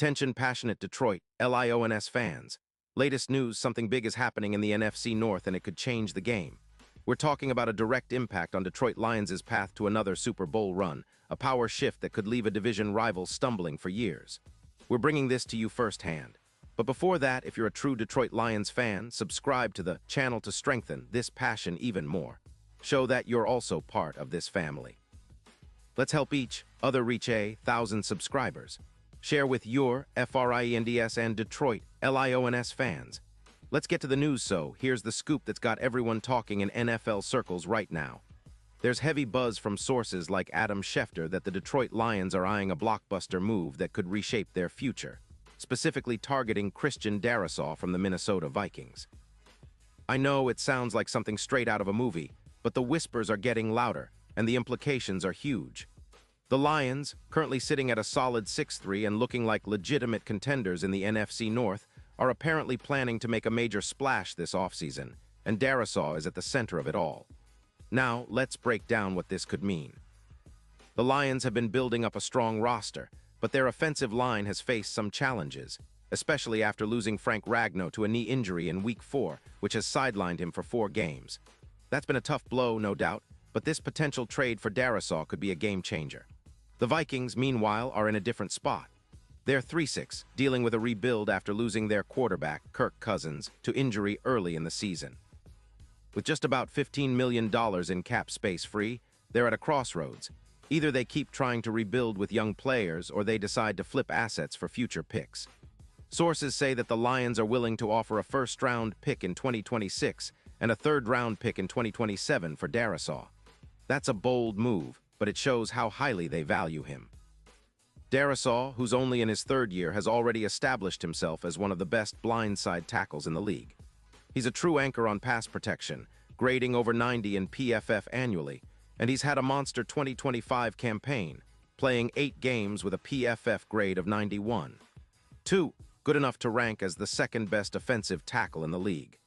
Attention passionate Detroit, LIONS fans. Latest news, something big is happening in the NFC North and it could change the game. We're talking about a direct impact on Detroit Lions' path to another Super Bowl run, a power shift that could leave a division rival stumbling for years. We're bringing this to you firsthand. But before that, if you're a true Detroit Lions fan, subscribe to the channel to strengthen this passion even more. Show that you're also part of this family. Let's help each other reach 1,000 subscribers. Share with your FRIENDS and Detroit LIONS fans. Let's get to the news, so here's the scoop that's got everyone talking in NFL circles right now. There's heavy buzz from sources like Adam Schefter that the Detroit Lions are eyeing a blockbuster move that could reshape their future, specifically targeting Christian Darrisaw from the Minnesota Vikings. I know it sounds like something straight out of a movie, but the whispers are getting louder, and the implications are huge. The Lions, currently sitting at a solid 6-3 and looking like legitimate contenders in the NFC North, are apparently planning to make a major splash this offseason, and Darrisaw is at the center of it all. Now, let's break down what this could mean. The Lions have been building up a strong roster, but their offensive line has faced some challenges, especially after losing Frank Ragnow to a knee injury in Week 4, which has sidelined him for 4 games. That's been a tough blow, no doubt, but this potential trade for Darrisaw could be a game-changer. The Vikings, meanwhile, are in a different spot. They're 3-6, dealing with a rebuild after losing their quarterback, Kirk Cousins, to injury early in the season. With just about $15 million in cap space free, they're at a crossroads. Either they keep trying to rebuild with young players or they decide to flip assets for future picks. Sources say that the Lions are willing to offer a first-round pick in 2026 and a third-round pick in 2027 for Darrisaw. That's a bold move, but it shows how highly they value him. Darrisaw, who's only in his 3rd year, has already established himself as one of the best blindside tackles in the league. He's a true anchor on pass protection, grading over 90 in PFF annually, and he's had a monster 2025 campaign, playing 8 games with a PFF grade of 91. 2, good enough to rank as the 2nd best offensive tackle in the league.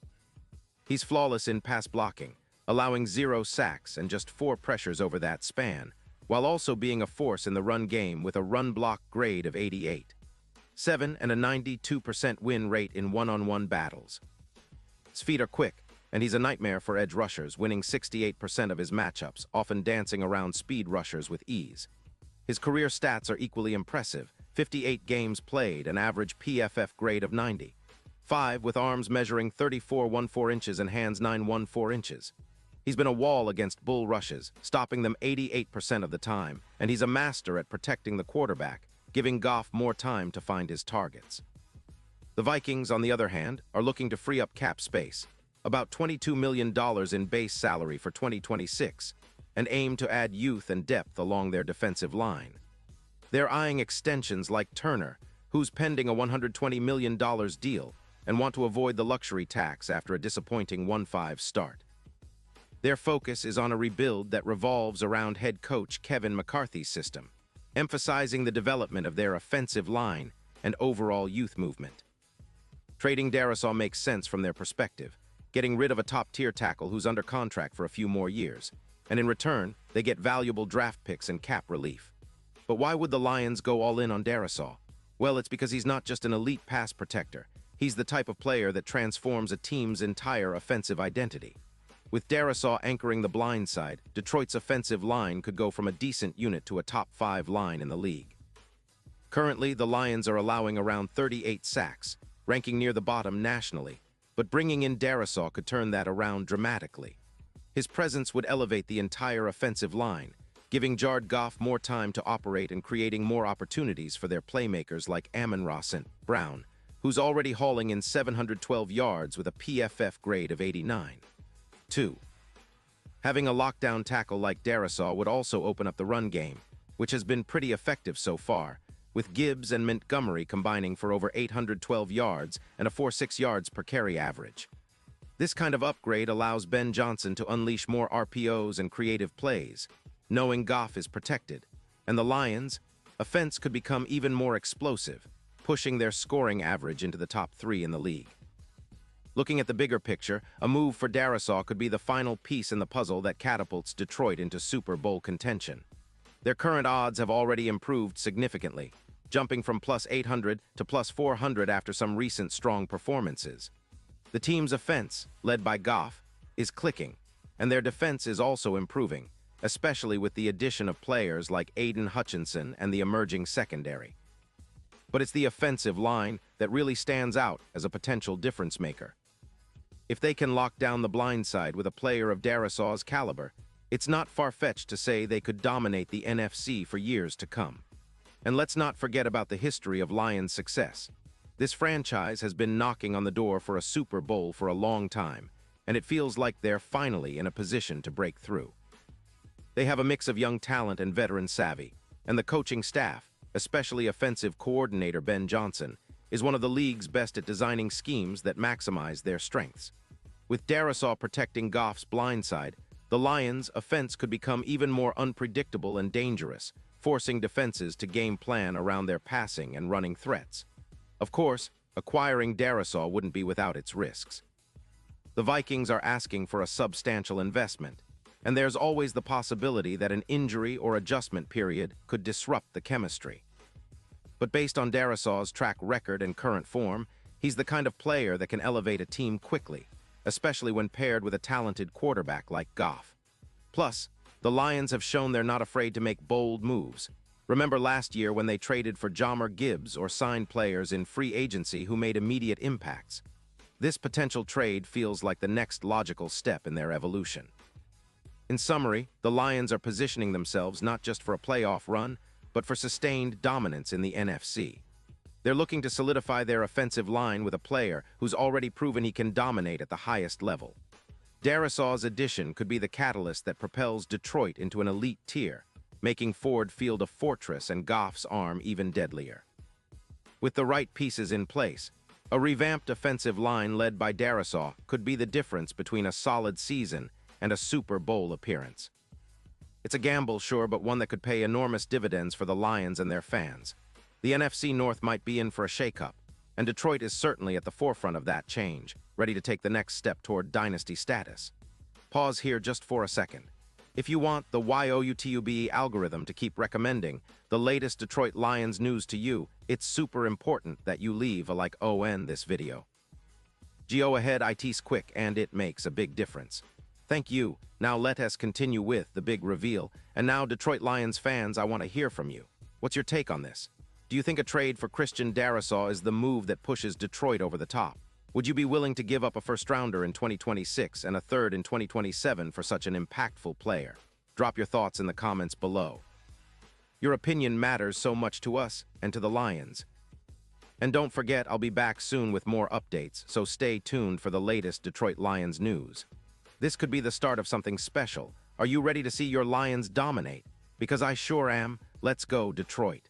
He's flawless in pass blocking, allowing 0 sacks and just 4 pressures over that span, while also being a force in the run game with a run block grade of 88. 7 and a 92% win rate in one-on-one battles. His feet are quick, and he's a nightmare for edge rushers, winning 68% of his matchups, often dancing around speed rushers with ease. His career stats are equally impressive: 58 games played, an average PFF grade of 90. 5 with arms measuring 34.14 inches and hands 9.14 inches. He's been a wall against bull rushes, stopping them 88% of the time, and he's a master at protecting the quarterback, giving Goff more time to find his targets. The Vikings, on the other hand, are looking to free up cap space, about $22 million in base salary for 2026, and aim to add youth and depth along their defensive line. They're eyeing extensions like Turner, who's pending a $120 million deal, and want to avoid the luxury tax after a disappointing 1-5 start. Their focus is on a rebuild that revolves around head coach Kevin McCarthy's system, emphasizing the development of their offensive line and overall youth movement. Trading Darrisaw makes sense from their perspective, getting rid of a top-tier tackle who's under contract for a few more years, and in return, they get valuable draft picks and cap relief. But why would the Lions go all in on Darrisaw? Well, it's because he's not just an elite pass protector. He's the type of player that transforms a team's entire offensive identity. With Darrisaw anchoring the blind side, Detroit's offensive line could go from a decent unit to a top 5 line in the league. Currently, the Lions are allowing around 38 sacks, ranking near the bottom nationally, but bringing in Darrisaw could turn that around dramatically. His presence would elevate the entire offensive line, giving Jared Goff more time to operate and creating more opportunities for their playmakers like Amon-Ra St. Brown, who's already hauling in 712 yards with a PFF grade of 89. 2. Having a lockdown tackle like Darrisaw would also open up the run game, which has been pretty effective so far, with Gibbs and Montgomery combining for over 812 yards and a 4.6 yards per carry average. This kind of upgrade allows Ben Johnson to unleash more RPOs and creative plays, knowing Goff is protected, and the Lions' offense could become even more explosive, pushing their scoring average into the top 3 in the league. Looking at the bigger picture, a move for Darrisaw could be the final piece in the puzzle that catapults Detroit into Super Bowl contention. Their current odds have already improved significantly, jumping from plus 800 to plus 400 after some recent strong performances. The team's offense, led by Goff, is clicking, and their defense is also improving, especially with the addition of players like Aiden Hutchinson and the emerging secondary. But it's the offensive line that really stands out as a potential difference maker. If they can lock down the blind side with a player of Darrisaw's caliber, it's not far-fetched to say they could dominate the NFC for years to come. And let's not forget about the history of Lions' success. This franchise has been knocking on the door for a Super Bowl for a long time, and it feels like they're finally in a position to break through. They have a mix of young talent and veteran savvy, and the coaching staff, especially offensive coordinator Ben Johnson, is one of the league's best at designing schemes that maximize their strengths. With Darrisaw protecting Goff's blindside, the Lions' offense could become even more unpredictable and dangerous, forcing defenses to game plan around their passing and running threats. Of course, acquiring Darrisaw wouldn't be without its risks. The Vikings are asking for a substantial investment, and there's always the possibility that an injury or adjustment period could disrupt the chemistry. But based on Darrisaw's track record and current form, he's the kind of player that can elevate a team quickly, especially when paired with a talented quarterback like Goff. Plus, the Lions have shown they're not afraid to make bold moves. Remember last year when they traded for Jahmyr Gibbs or signed players in free agency who made immediate impacts. This potential trade feels like the next logical step in their evolution. In summary, the Lions are positioning themselves not just for a playoff run, but for sustained dominance in the NFC. They're looking to solidify their offensive line with a player who's already proven he can dominate at the highest level. Darrisaw's addition could be the catalyst that propels Detroit into an elite tier, making Ford Field a fortress and Goff's arm even deadlier. With the right pieces in place, a revamped offensive line led by Darrisaw could be the difference between a solid season and a Super Bowl appearance. It's a gamble, sure, but one that could pay enormous dividends for the Lions and their fans. The NFC North might be in for a shakeup, and Detroit is certainly at the forefront of that change, ready to take the next step toward dynasty status. Pause here just for a second. If you want the YouTube algorithm to keep recommending the latest Detroit Lions news to you, it's super important that you leave a like on this video. Go ahead, it's quick and it makes a big difference. Thank you. Now let us continue with the big reveal. And now, Detroit Lions fans, I want to hear from you. What's your take on this? Do you think a trade for Christian Darrisaw is the move that pushes Detroit over the top? Would you be willing to give up a first-rounder in 2026 and a third in 2027 for such an impactful player? Drop your thoughts in the comments below. Your opinion matters so much to us and to the Lions. And don't forget, I'll be back soon with more updates, so stay tuned for the latest Detroit Lions news. This could be the start of something special. Are you ready to see your Lions dominate? Because I sure am. Let's go, Detroit.